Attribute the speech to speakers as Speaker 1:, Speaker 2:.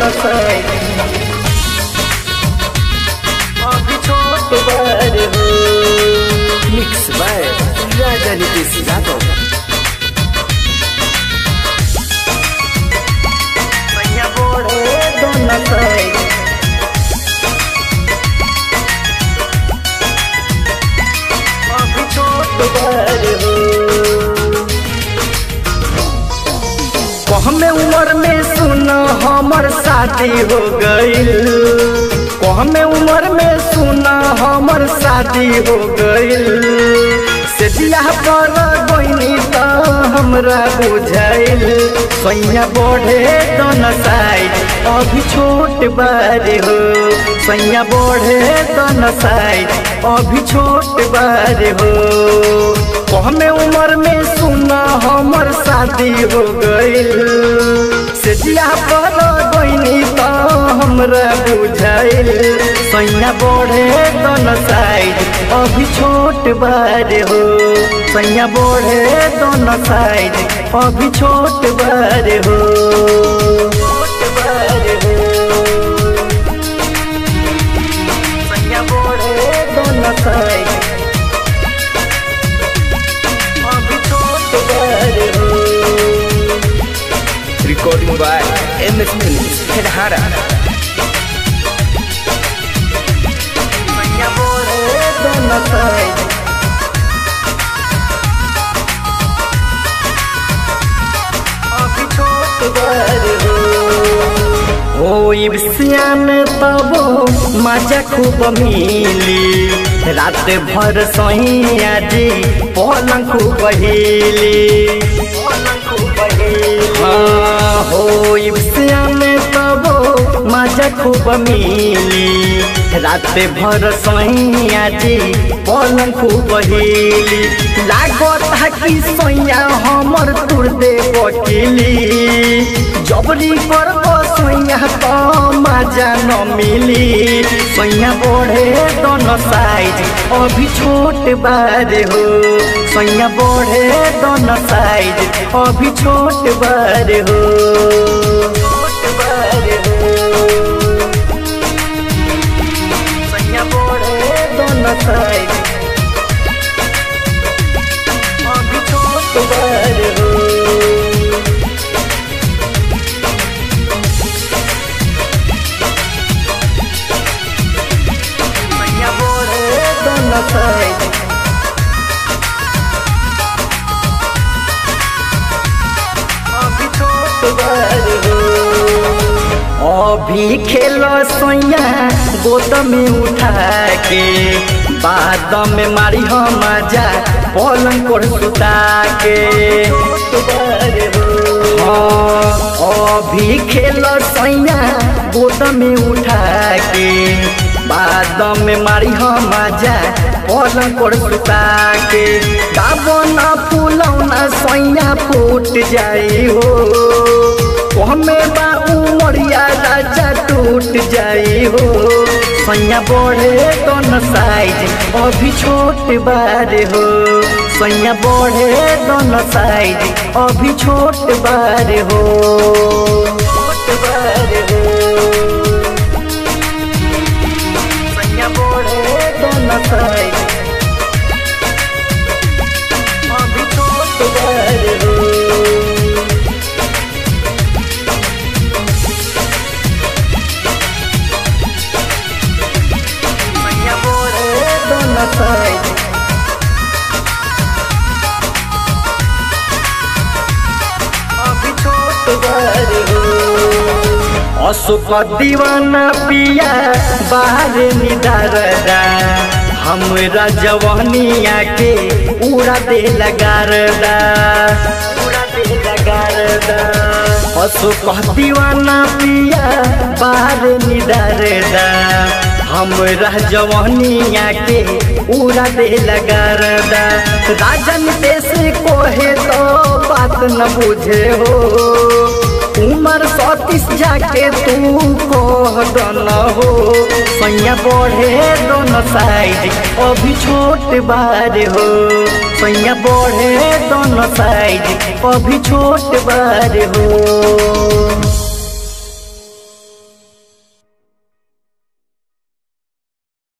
Speaker 1: दोनों साइड अभी छोट बार हो। मिक्स बाय राजा नीतीश यादव। सैया बढ़े दोनों साइड अभी छोट बार हो। कहमे उम्र में सुना हमर शादी हो गईल। कहमे उम्र में सुना हमर शादी हो गईल। से जिया पर गोइनी त हमरा बुझाइल। सैया बढ़े दोनों साइड अभी छोट बार हो। सैया बढ़े दोनों साइड अभी छोट बार हो। कहमे उम्र में सुना हमर शादी हो गईल। से जिया पर गोइनी त हमरा बुझाइल। सैया बढ़े दोनों साइड अभी छोट बार हो। सैया बढ़े दोनों साइड अभी छोट बार हो। छोट बार हो। सैया बढ़े दोनों side
Speaker 2: Recording by MS Films, Hedhara.
Speaker 1: सैया बढ़े दोनों साइड अभी छोट बार हो। इब सियान तबो मजा खूब मिली। रात भर सैया जी पलंग खूब हिली। हाँ हो इब सियान तबो मजा खूब मिली। रात भर सैया जी पलंग खूब हिली। लागत है कि सैया हमर तुर दे वकीली। जबरी पर सैया तो मजा न मिली। सैया बढ़े दोनों साइड अभी छोट बार हो। सैया बढ़े दोनों साइड अभी छोट बार हो। छोट बार हो। सैया बढ़े दोनों साइड अभी छोट बार हो। साइड अभी छोट बार हो। अभी खेलो सैया गोद में उठा के। बाद में मारी हम मजा पलंग पर सुता के। हाँ अभी खेलो सैया गोद में उठा के। बाद में मारी हम मजा पलंग पर सुता के। दाबना फूलौना सैया फूट जाई हो। हमें बा उमरिया राजा टूट जाई हो। सैया बढ़े दोनों साइड अभी छोट बार हो। सैया बढ़े दोनों साइड अभी छोट बार हो। छोट बार हो। दोनों साइड अभी छोट बार हो। सैया बढ़े दोनों साइड अभी छोट बार हो। अशोक दीवाना पिया बाहर निदारदा। हमरा जवानिया के उड़ा दे लगारदा। उड़ा दे लगारदा। अशोक दीवाना पिया बाहर निदारदा। हमरा जवानिया के उड़ा दे लगारदा। राजन देश कोहे तो बात न बुझे हो। उमर 37 जाके तू कह हो। सैया बढ़े दोनों साइड अभी छोट बार हो। सैया बढ़े दोनों साइड अभी छोट बार हो।